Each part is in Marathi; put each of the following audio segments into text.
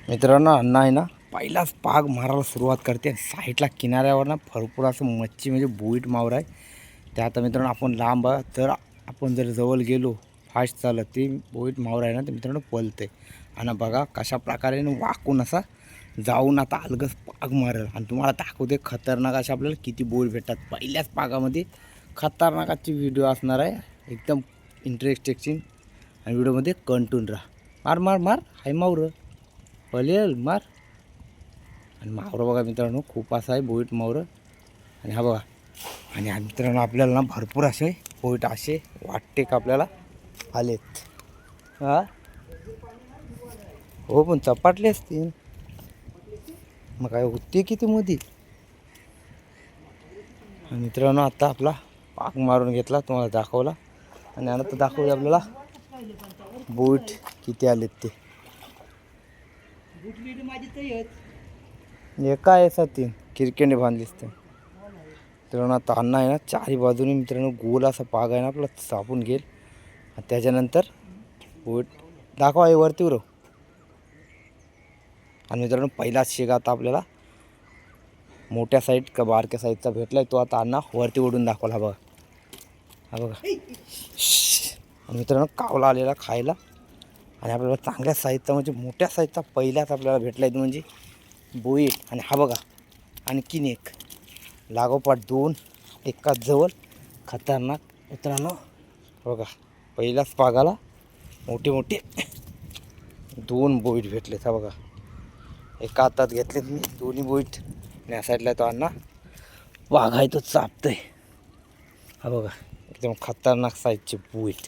मित्रांनो अण्णा आहे ना पहिलाच पाग मारायला सुरुवात करते. साईडला किनाऱ्यावर ना भरपूर असं मच्छी म्हणजे बोईट मावर आहे. ते आता मित्रांनो आपण लांब तर आपण जर जवळ गेलो फास्ट चालत ते बोईट मावर आहे ना ते मित्रांनो पळते. आणि बघा कशा प्रकारे वाकून असा जाऊन आता अलगच पाग मारेल. आणि तुम्हाला दाखवते खतरनाक अशा आपल्याला किती बोईट भेटतात. पहिल्याच पागामध्ये खतरनाकाची व्हिडिओ असणार आहे, एकदम इंटरेस्टिंग. आणि व्हिडिओमध्ये कंटिन्यू राहा. मार मार मार हाय मावर पळेल मार. आणि मावरं बघा मित्रांनो खूप असं आहे बोईट मावरं. आणि हा बघा. आणि मित्रांनो आपल्याला ना भरपूर असे बोईट असे वाटते का आपल्याला आलेत. हा हो पण चपाटले असतील मग काय होते किती मोदी. मित्रांनो आता आपला पाक मारून घेतला, तुम्हाला दाखवला. आणि आता दाखवू आपल्याला बोईट किती आलेत ते. एका आहे तीन किरकेने बांधलीस ते. मित्रांनो आता अण्णा आहे ना चारी बाजूने मित्रांनो गोल असा पाग आहे ना आपला सापून घेईल. त्याच्यानंतर बोट दाखवा आहे वरती उरव. आणि मित्रांनो पहिलाच शेग आता आपल्याला मोठ्या साईड का बारक्या साईडचा भेटलाय, तो आता अण्णा वरती ओढून दाखवला. हा बघा हा बघा. आणि मित्रांनो कावला आलेला खायला. आणि आपल्याला चांगल्या साईजचा म्हणजे मोठ्या साईजचा पहिल्याच आपल्याला भेटलाय म्हणजे बोईट. आणि हा बघा आणखीन एक लागोपाठ दोन एकाच जवळ खतरनाक. मित्रांनो बघा पहिल्याच पागाला मोठे मोठे दोन बोईट भेटलेत. हा बघा एका हातात घेतलेत मी दोन्ही बोईट. आणि या साईडला तो अण्णा वाघ आहे तो चापतोय. हा बघा एकदम खतरनाक साईजचे बोईट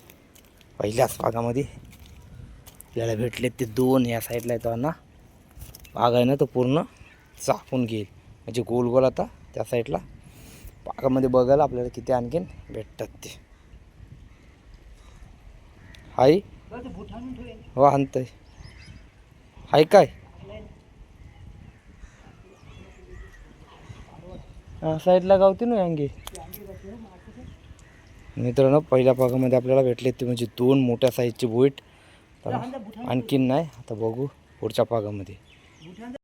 पहिल्याच पागामध्ये आपल्याला भेटले ते दोन. या साईडला येतो अण्णा वाघ आहे ना तो पूर्ण चापून घेईल म्हणजे गोल गोल. आता त्या साईडला पागामध्ये बघायला आपल्याला किती आणखीन भेटतात ते. हाय हो आणतंय हाय काय साईडला गावते ना अंगे. मित्रांनो पहिल्या पागामध्ये आपल्याला भेटले ते म्हणजे दोन मोठ्या साईजचे बोईट. आणखीन नाही आता बघू पुढच्या पागामध्ये.